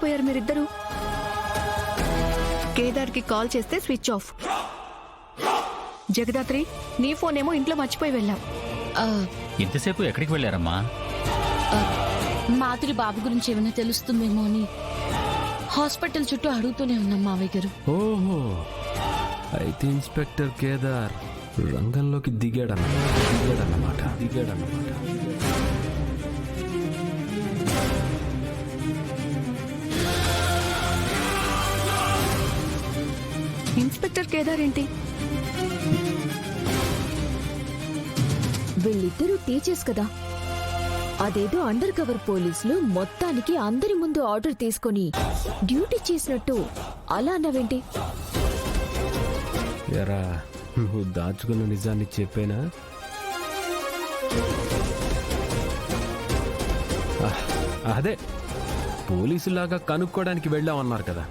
ఏమైపోయారు మీరిద్దరు? కేదార్కి కాల్ చేస్తే స్విచ్ ఆఫ్. జగదాత్రి, నీ ఫోన్ ఏమో ఇంట్లో మర్చిపోయి వెళ్ళావు. ఇంతసేపు ఎక్కడికి వెళ్ళారమ్మా? మాధురి బాబు గురించి ఏమైనా తెలుస్తుందేమో అని హాస్పిటల్ చుట్టూ అడుగుతూనే ఉన్నాం మావయ్య గారు. ఓహో, అయితే ఇన్స్పెక్టర్ కేదార్ రంగంలోకి దిగాడన్నమాట. ఇన్స్పెక్టర్ కేదార్ ఏంటి? వీళ్ళిద్దరూ టీచర్స్ కదా. అదేదో అండర్ కవర్ పోలీసులు మొత్తానికి అందరి ముందు ఆర్డర్ తీసుకొని డ్యూటీ చేసినట్టు అలా అన్నావేంటి? ఎరా, నువ్వు దాచుకున్న నిజాన్ని చెప్పేనా? అదే పోలీసులాగా కనుక్కోవడానికి వెళ్ళామన్నారు కదా,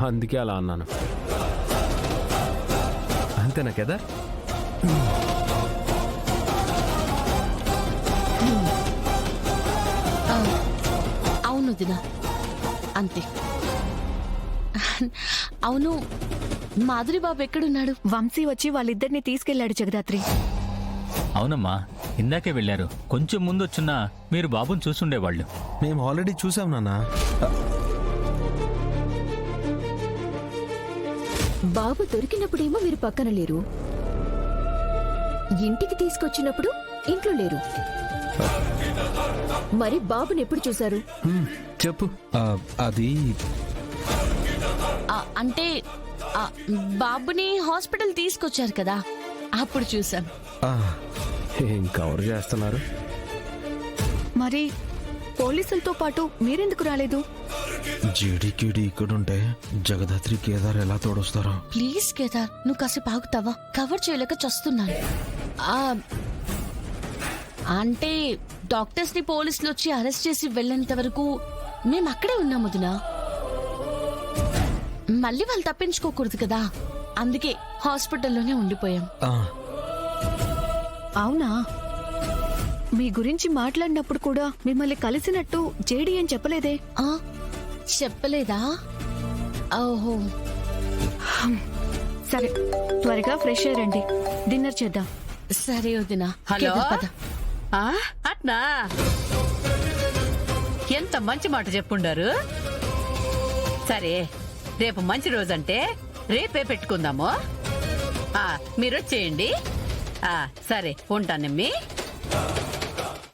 అందుకే అలా అన్నాను. అంతేనా కేదార్? అవును దినా, అంతే. అవును, మాధురి బాబు ఎక్కడున్నాడు? వంశీ వచ్చి వాళ్ళిద్దరిని తీసుకెళ్లాడు జగదాత్రి. అవునమ్మా, ఇందాకే వెళ్ళారు. కొంచెం ముందు వచ్చున్నా మీరు బాబుని చూసుండేవాళ్ళు. మేము ఆల్రెడీ చూసాం నాన్న. బాబు దొరికినప్పుడేమో మీరు పక్కన లేరు, ఇంటికి తీసుకొచ్చినప్పుడు ఇంట్లో లేరు. మరి బాబుని ఎప్పుడు చూశారు? చెప్పు. అది అంటే బాబుని హాస్పిటల్ తీసుకొచ్చారు కదా, అప్పుడు చూసాం. ఏం కవర్ చేస్తున్నారు? మరి పోలీసులతో పాటు మీరెందుకు రాలేదు? జీడీకీడీ ఇక్కడుంటే జగదాత్రి కేదార్ ఎలా తోడొస్తారో. ప్లీజ్ కేదార్, నువ్వు కాసేపు ఆగుతావా? కవర్ చేయలేక చస్తున్నాను. అంటే డాక్టర్స్ ని పోలీసులు వచ్చి అరెస్ట్ చేసి వెళ్ళేంత వరకు మేము అక్కడే ఉన్నాము దినా. మళ్ళీ వాళ్ళు తప్పించుకోకూడదు కదా, అందుకే హాస్పిటల్లోనే ఉండిపోయాం. అవునా? మీ గురించి మాట్లాడినప్పుడు కూడా మిమ్మల్ని కలిసినట్టు జేడీ అని చెప్పలేదే? చెప్పలేదా? ఓహో, సరే, త్వరగా ఫ్రెష్ అయ్యండి, డిన్నర్ చేద్దాం. సరే వదినా. హలో, కేదార్, పద. అట్నా? ఎంత మంచి మాట చెప్పుండారు. సరే, రేపు మంచి రోజంటే రేపే పెట్టుకుందాము. మీరు వచ్చేయండి. సరే, ఉంటానమ్మి.